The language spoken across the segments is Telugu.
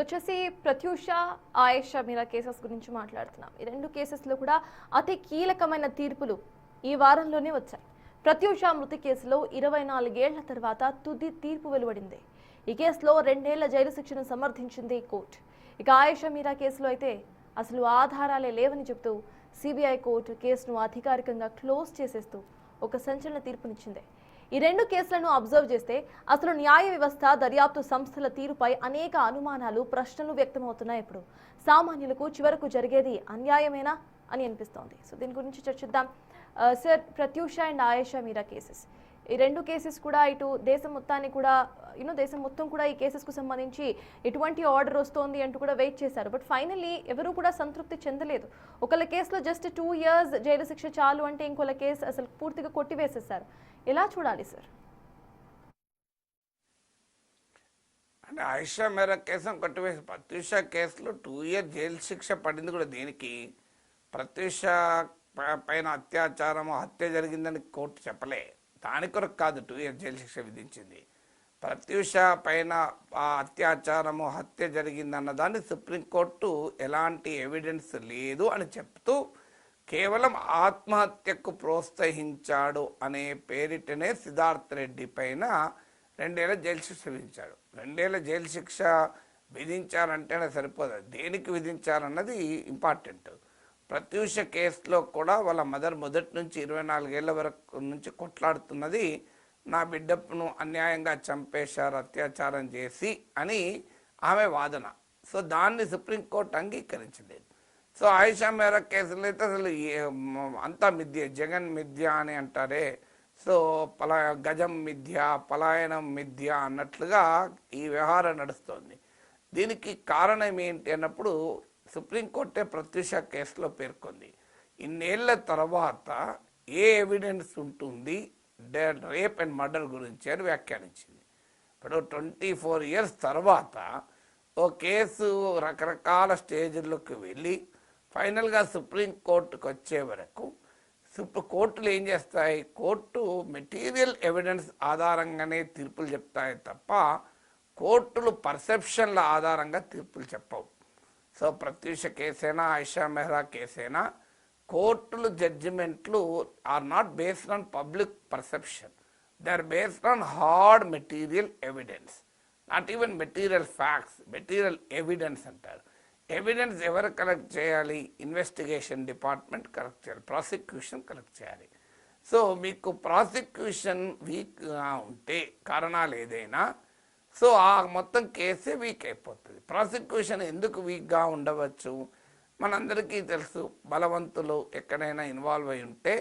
వచ్చేసి ప్రత్యూష ఆయేషా మీరా కేసెస్ గురించి మాట్లాడుతున్నాం. ఈ రెండు కేసెస్లో కూడా అతి కీలకమైన తీర్పులు ఈ వారంలోనే వచ్చాయి. ప్రత్యూష మృతి కేసులో 24 ఏళ్ల తర్వాత తుది తీర్పు వెలువడింది. ఈ కేసులో 2 ఏళ్ల జైలు శిక్షను సమర్థించింది కోర్టు. ఇక ఆయేషా మీరా కేసులో అయితే అసలు ఆధారాలే లేవని చెబుతూ సిబిఐ కోర్టు కేసును అధికారికంగా క్లోజ్ చేసేస్తూ ఒక సంచలన తీర్పునిచ్చింది. ఈ రెండు కేసులను అబ్జర్వ్ చేస్తే అసలు న్యాయ వ్యవస్థ, దర్యాప్తు సంస్థల తీరుపై అనేక అనుమానాలు, ప్రశ్నలు వ్యక్తమవుతున్నాయి. ఇప్పుడు సామాన్యులకు చివరకు జరిగేది అన్యాయమేనా అని అనిపిస్తోంది. సో దీని గురించి చర్చిద్దాం. Sir, Pratyusha and Ayesha Meera cases, ఈ రెండు కేసెస్ కూడా ఇటు దేశం మొత్తాన్ని కూడా దేశం మొత్తం కూడా ఈ కేసెస్కు సంబంధించి ఎటువంటి ఆర్డర్ వస్తోంది అంటూ కూడా వెయిట్ చేశారు. బట్ ఫైనల్లీ ఎవరూ కూడా సంతృప్తి చెందలేదు. ఒకళ్ళ కేసులో జస్ట్ 2 years జైలు శిక్ష చాలు అంటే ఇంకొక కేసు అసలు పూర్తిగా కొట్టివేసేశారు. ఎలా చూడాలి సార్? అంటే ఆయేషా మీరా కేసును కొట్టివేసి ప్రత్యూష కేసులో 2 years జైలు శిక్ష పడింది కూడా దేనికి? ప్రత్యూష పైన అత్యాచారము, హత్య జరిగిందని కోర్టు చెప్పలే. దాని కొరకు కాదు 2 years జైలు శిక్ష విధించింది. ప్రత్యూష పైన ఆ అత్యాచారము, హత్య జరిగిందన్న దాన్ని సుప్రీంకోర్టు ఎలాంటి ఎవిడెన్స్ లేదు అని చెప్తూ కేవలం ఆత్మహత్యకు ప్రోత్సహించాడు అనే పేరిటనే సిద్ధార్థ్ రెడ్డి పైన 2 ఏళ్ల జైలు శిక్ష విధించాడు. 2 ఏళ్ల జైలు శిక్ష విధించారంటేనే సరిపోదు, దేనికి విధించారన్నది ఇంపార్టెంట్. ప్రత్యూష కేసులో కూడా వాళ్ళ మదర్ మొదటి నుంచి 24 ఏళ్ల వరకు నుంచి కొట్లాడుతున్నది నా బిడ్డను అన్యాయంగా చంపేశారు, అత్యాచారం చేసి అని ఆమె వాదన. సో దాన్ని సుప్రీంకోర్టు అంగీకరించలేదు. సో ఆయేషా మీరా కేసులో అయితే అసలు అంతా మిథ్య, జగన్ మిథ్య అని అంటారే. సో గజం మిథ్య, పలాయనం మిథ్య అన్నట్లుగా ఈ వ్యవహారం నడుస్తోంది. దీనికి కారణం ఏంటి అన్నప్పుడు సుప్రీంకోర్టే ప్రత్యూష కేసులో పేర్కొంది. ఇన్నేళ్ల తర్వాత ఏ ఎవిడెన్స్ ఉంటుంది రేప్ అండ్ మర్డర్ గురించి అని వ్యాఖ్యానించింది. ఇప్పుడు 24 years తర్వాత ఓ కేసు రకరకాల స్టేజ్ల్లోకి వెళ్ళి ఫైనల్గా సుప్రీంకోర్టుకు వచ్చే వరకు కోర్టులు ఏం చేస్తాయి? కోర్టు మెటీరియల్ ఎవిడెన్స్ ఆధారంగానే తీర్పులు చెప్తాయి తప్ప కోర్టులు పర్సెప్షన్ల ఆధారంగా తీర్పులు చెప్పవు. సో ప్రత్యూష కేసైనా, ఆయేషా మీరా కేసైనా కోర్టులు జడ్జిమెంట్లు are not based on public perception, they are based on hard material evidence. Not even material facts, material evidence అంటారు. ఎవిడెన్స్ ఎవరు కలెక్ట్ చేయాలి? ఇన్వెస్టిగేషన్ డిపార్ట్మెంట్ కలెక్ట్ చేయాలి, ప్రాసిక్యూషన్ కలెక్ట్ చేయాలి. సో మీకు ప్రాసిక్యూషన్ వీక్గా ఉంటే కారణాలు ఏదైనా, సో ఆ మొత్తం కేసే వీక్ అయిపోతుంది. ప్రాసిక్యూషన్ ఎందుకు వీక్గా ఉండవచ్చు? మనందరికీ తెలుసు, బలవంతులు ఎక్కడైనా ఇన్వాల్వ్ అయి ఉంటే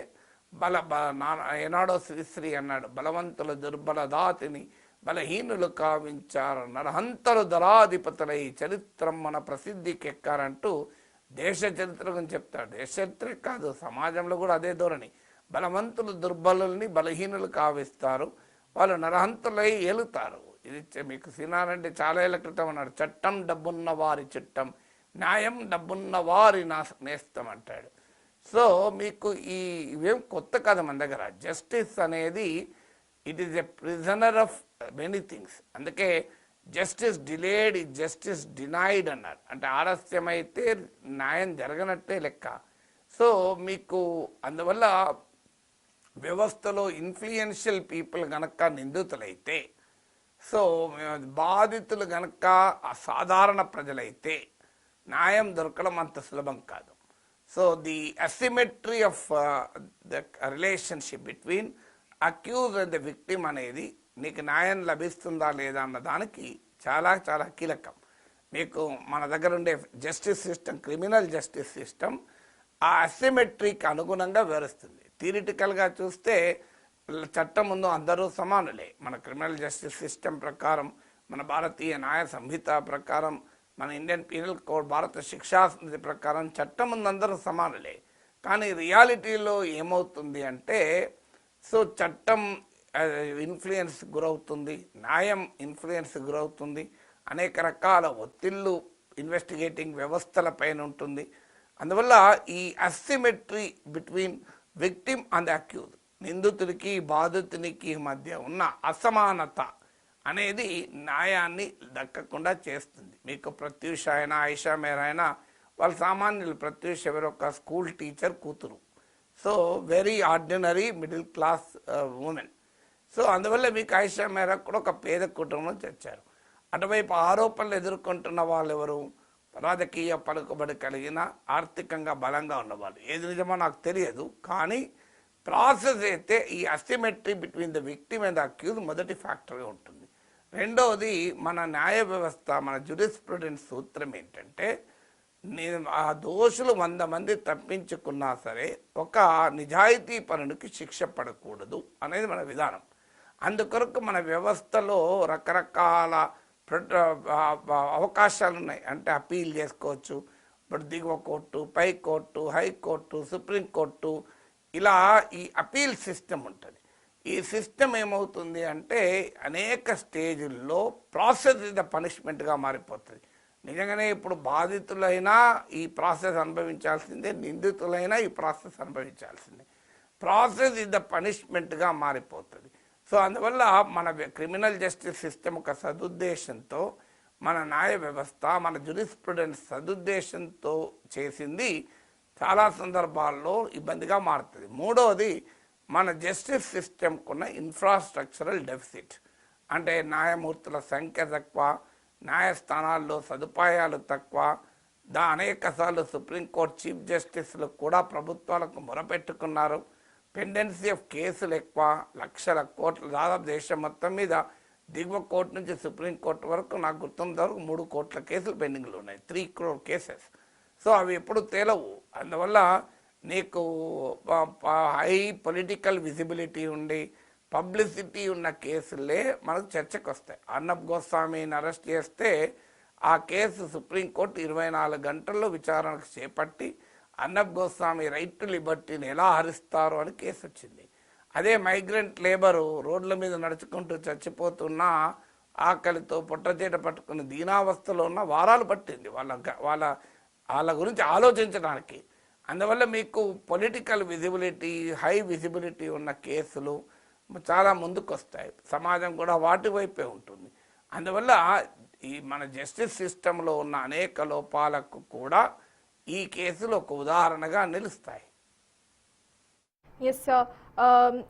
ఏనాడో శ్రీశ్రీ అన్నాడు, బలవంతుల దుర్బల దాతిని బలహీనులు కావించారు, నరహంతలు దళాధిపతులై చరిత్రం మన ప్రసిద్ధికి ఎక్కారంటూ దేశ చరిత్ర గురించి చెప్తాడు. దేశ చరిత్ర కాదు, సమాజంలో కూడా అదే ధోరణి. బలవంతులు దుర్బలుల్ని బలహీనులు కావిస్తారు, వాళ్ళు నరహంతులై ఏలుతారు. ఇది మీకు సీనారంటే చాలా ఏళ్ల క్రితం అన్నాడు, చట్టం డబ్బున్న వారి చుట్టం, న్యాయం డబ్బున్న వారి నేస్తం అంటాడు. సో మీకు ఇవేం కొత్త కాదు మన దగ్గర. జస్టిస్ అనేది it is a prisoner of many things. అందుకే justice delayed is justice denied అన్నారు. అంటే ఆలస్యమైతే న్యాయం జరగనట్టే లెక్క. సో మీకు అందువల్ల వ్యవస్థలో ఇన్ఫ్లుయెన్షియల్ పీపుల్ గనక నిందితులైతే, సో బాధితులు గనక అసాధారణ ప్రజలైతే న్యాయం దొరకడం అంత సులభం కాదు. So the అసిమెట్రీ of the relationship between accuse and the victim అనేది నీకు న్యాయం లభిస్తుందా లేదా అన్న దానికి చాలా చాలా కీలకం. మీకు మన దగ్గర ఉండే justice system, criminal justice system ఆ అసిమెట్రీకి అనుగుణంగా వివరిస్తుంది. థియరిటికల్గా చూస్తే చట్టం ముందు అందరూ సమానులే. మన క్రిమినల్ జస్టిస్ సిస్టమ్ ప్రకారం, మన భారతీయ న్యాయ సంహిత ప్రకారం, మన ఇండియన్ పీనల్ కోడ్, భారత శిక్షా స్మృతి ప్రకారం చట్టం ముందు అందరూ సమానులే. కానీ రియాలిటీలో ఏమవుతుంది అంటే, సో చట్టం ఇన్ఫ్లుయెన్స్ గురవుతుంది, న్యాయం ఇన్ఫ్లుయెన్స్ గురవుతుంది, అనేక రకాల ఒత్తిళ్ళు ఇన్వెస్టిగేటింగ్ వ్యవస్థల పైన ఉంటుంది. అందువల్ల ఈ asymmetry between victim and accuse, నిందితుడికి బాధితునికి మధ్య ఉన్న అసమానత అనేది న్యాయాన్ని దక్కకుండా చేస్తుంది. మీకు ప్రత్యూష అయినా ఆయిషా మేరా అయినా వాళ్ళు సామాన్యులు. ప్రత్యూష ఎవరొక స్కూల్ టీచర్ కూతురు, so very ordinary middle class women. So అందువల్ల మీకు ఆయిషా మేరా కూడా ఒక పేద కుటుంబం నుంచి వచ్చారు. అటువైపు ఆరోపణలు ఎదుర్కొంటున్న వాళ్ళు ఎవరు? రాజకీయ పలుకుబడి కలిగిన ఆర్థికంగా బలంగా ఉన్నవాళ్ళు. ఏది నిజమో నాకు తెలియదు, కానీ ప్రాసెస్ అయితే ఈ asymmetry between the victim and accused మొదటి ఫ్యాక్టర్గా ఉంటుంది. రెండవది, మన న్యాయ వ్యవస్థ, మన జ్యూరిస్ప్రుడెన్స్ సూత్రం ఏంటంటే, ఆ దోషులు 100 మంది తప్పించుకున్నా సరే ఒక నిజాయితీ పరునికి శిక్ష పడకూడదు అనేది మన విధానం. అందుకొరకు మన వ్యవస్థలో రకరకాల అవకాశాలు ఉన్నాయి. అంటే అపీల్ చేసుకోవచ్చు, ఇప్పుడు దిగువ కోర్టు, పై కోర్టు, హైకోర్టు, సుప్రీంకోర్టు, ఇలా ఈ అపీల్ సిస్టమ్ ఉంటుంది. ఈ సిస్టమ్ ఏమవుతుంది అంటే అనేక స్టేజుల్లో ప్రాసెస్ ఇస్ ద పనిష్మెంట్గా మారిపోతుంది. నిజంగానే ఇప్పుడు బాధితులైనా ఈ ప్రాసెస్ అనుభవించాల్సిందే, నిందితులైనా ఈ ప్రాసెస్ అనుభవించాల్సిందే. ప్రాసెస్ ఇస్ ద పనిష్మెంట్గా మారిపోతుంది. సో అందువల్ల మన క్రిమినల్ జస్టిస్ సిస్టమ్ ఒక సదుద్దేశంతో, మన న్యాయ వ్యవస్థ, మన జ్యూరిస్ప్రుడెన్స్ సదుద్దేశంతో చేసింది చాలా సందర్భాల్లో ఇబ్బందిగా మారుతుంది. మూడవది, మన జస్టిస్ సిస్టమ్కున్న ఇన్ఫ్రాస్ట్రక్చరల్ డెఫిసిట్. అంటే న్యాయమూర్తుల సంఖ్య తక్కువ, న్యాయస్థానాల్లో సదుపాయాలు తక్కువ. అనేక సార్లు సుప్రీంకోర్టు చీఫ్ జస్టిస్లు కూడా ప్రభుత్వాలకు మొరపెట్టుకున్నారు. పెండెన్సీ ఆఫ్ కేసులు ఎక్కువ, లక్షల కోట్లు, దాదాపు దేశం మొత్తం మీద దిగువ కోర్టు నుంచి సుప్రీంకోర్టు వరకు నాకు గుర్తున్నంత వరకు 3 కోట్ల కేసులు పెండింగ్లు ఉన్నాయి, 3 crore కేసెస్. సో అవి ఎప్పుడు తేలవు. అందువల్ల నీకు హై పొలిటికల్ విజిబిలిటీ ఉండి పబ్లిసిటీ ఉన్న కేసులే మనకు చర్చకు వస్తాయి. అర్నబ్ గోస్వామిని అరెస్ట్ చేస్తే ఆ కేసు సుప్రీంకోర్టు 24 గంటల్లో విచారణకు చేపట్టి అర్నబ్ గోస్వామి రైట్ టు లిబర్టీని ఎలా హరిస్తారు అని కేసు వచ్చింది. అదే మైగ్రెంట్ లేబరు రోడ్ల మీద నడుచుకుంటూ చచ్చిపోతున్న, ఆకలితో పొట్టచేట పట్టుకుని దీనావస్థలో ఉన్న వారాలు పట్టింది వాళ్ళ గురించి ఆలోచించడానికి. అందువల్ల మీకు పొలిటికల్ విజిబిలిటీ, హై విజిబిలిటీ ఉన్న కేసులు చాలా ముందుకు వస్తాయి. సమాజం కూడా వాటి వైపే ఉంటుంది. అందువల్ల ఈ మన జస్టిస్ సిస్టంలో ఉన్న అనేక లోపాలకు కూడా ఈ కేసులు ఒక ఉదాహరణగా నిలుస్తాయి. Yes sir.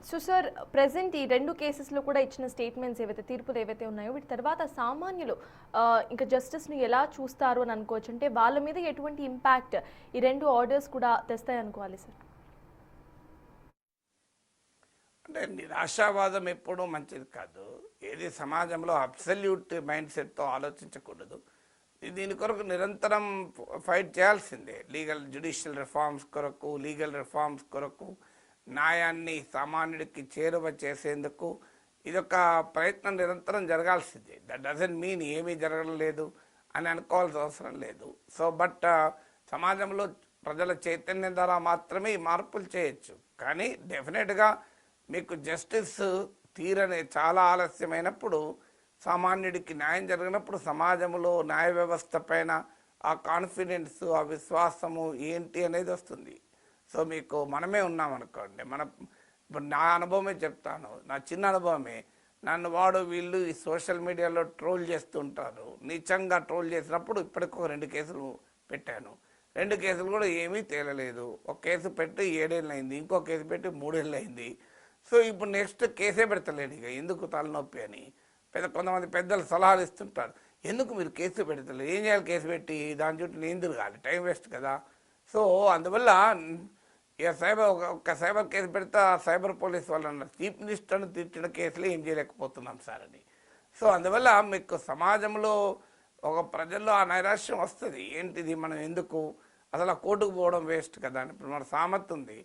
So sir, present ఈ 2 కేసెస్లో కూడా ఇచ్చిన స్టేట్మెంట్స్ ఏవైతే, తీర్పులు ఏవైతే ఉన్నాయో, వీటి తర్వాత సామాన్యులు ఇంకా జస్టిస్ను ఎలా చూస్తారు అని అనుకోవచ్చు? అంటే వాళ్ళ మీద ఎటువంటి ఇంపాక్ట్ ఈ 2 ఆర్డర్స్ కూడా తెస్తాయి అనుకోవాలి సార్? అంటే నిరాశావాదం ఎప్పుడూ మంచిది కాదు. ఏది సమాజంలో అబ్సల్యూట్ మైండ్ సెట్తో ఆలోచించకూడదు. దీని కొరకు నిరంతరం ఫైట్ చేయాల్సిందే. జ్యుడిషియల్ రిఫార్మ్స్ కొరకు, లీగల్ రిఫార్మ్స్ కొరకు, న్యాయాన్ని సామాన్యుడికి చేరువ చేసేందుకు ఇదొక ప్రయత్నం నిరంతరం జరగాల్సిందే. దట్ డజంట్ మీన్ ఏమీ జరగలేదు అని అనుకోవాల్సిన అవసరం లేదు. సో బట్ సమాజంలో ప్రజల చైతన్యం ద్వారా మాత్రమే ఈ మార్పులు చేయొచ్చు. కానీ డెఫినెట్గా మీకు జస్టిస్ తీరనే చాలా ఆలస్యమైనప్పుడు, సామాన్యుడికి న్యాయం జరిగినప్పుడు సమాజంలో న్యాయ వ్యవస్థ పైన ఆ కాన్ఫిడెన్స్, ఆ విశ్వాసము ఏంటి అనేది వస్తుంది. సో మీకు మనమే ఉన్నామనుకోండి, ఇప్పుడు నా అనుభవమే చెప్తాను, నా చిన్న అనుభవమే. నన్ను వీళ్ళు ఈ సోషల్ మీడియాలో ట్రోల్ చేస్తుంటారు. నిజంగా ట్రోల్ చేసినప్పుడు ఇప్పటికి ఒక 2 కేసులు పెట్టాను. 2 కేసులు కూడా ఏమీ తేలలేదు. ఒక కేసు పెట్టి 7 ఏళ్ళు అయింది, ఇంకో కేసు పెట్టి 3 ఏళ్ళు అయింది. సో ఇప్పుడు నెక్స్ట్ కేసే పెడతలేడు, ఇక ఎందుకు తలనొప్పి అని కొంతమంది పెద్దలు సలహాలు ఇస్తుంటారు. ఎందుకు మీరు కేసు పెడతలేదు, ఏం చేయాలి కేసు పెట్టి, దాని చుట్టూ నేను తిరగాలి, టైం వేస్ట్ కదా. సో అందువల్ల ఇక ఒక సైబర్ కేసు పెడితే సైబర్ పోలీస్ వాళ్ళు అన్నారు, చీఫ్ మినిస్టర్ను తిట్టిన కేసులు ఏం చేయలేకపోతున్నాం సార్ అని. సో అందువల్ల మీకు సమాజంలో ఒక ప్రజల్లో ఆ నైరాశ్యం వస్తుంది. ఏంటిది, మనం ఎందుకు అసలు ఆ కోర్టుకు పోవడం వేస్ట్ కదా అని. ఇప్పుడు మన సామెత ఉంది,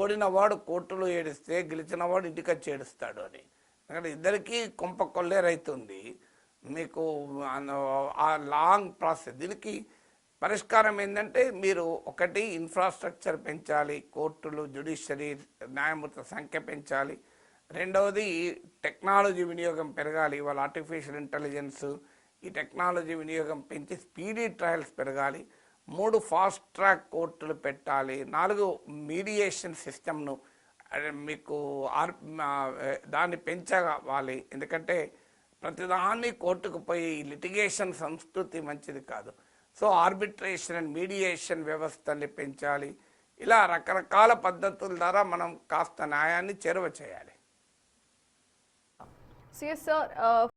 ఓడిన వాడు కోర్టులో ఏడిస్తే గెలిచిన వాడు ఇంటికి వచ్చి ఏడుస్తాడు అని. ఎందుకంటే ఇద్దరికీ కొంప కొల్లేరైతుంది. మీకు ఆ లాంగ్ ప్రాసెస్. దీనికి పరిష్కారం ఏంటంటే, మీరు ఒకటి ఇన్ఫ్రాస్ట్రక్చర్ పెంచాలి, కోర్టులు, జ్యుడిషియరీ, న్యాయమూర్తుల సంఖ్య పెంచాలి. రెండవది టెక్నాలజీ వినియోగం పెరగాలి. ఇవాళ ఆర్టిఫిషియల్ ఇంటెలిజెన్స్, ఈ టెక్నాలజీ వినియోగం పెంచి స్పీడీ ట్రయల్స్ పెరగాలి. 3 ఫాస్ట్ ట్రాక్ కోర్టులు పెట్టాలి. 4 మీడియేషన్ సిస్టమ్ను అదే మీకు దాన్ని పెంచవాలి. ఎందుకంటే ప్రతిదాన్ని కోర్టుకు పోయి లిటిగేషన్ సంస్కృతి మంచిది కాదు. సో ఆర్బిట్రేషన్ అండ్ మీడియేషన్ వ్యవస్థని పెంచాలి. ఇలా రకరకాల పద్ధతుల ద్వారా మనం కాస్త న్యాయాన్ని చేరువ చేయాలి. CS sir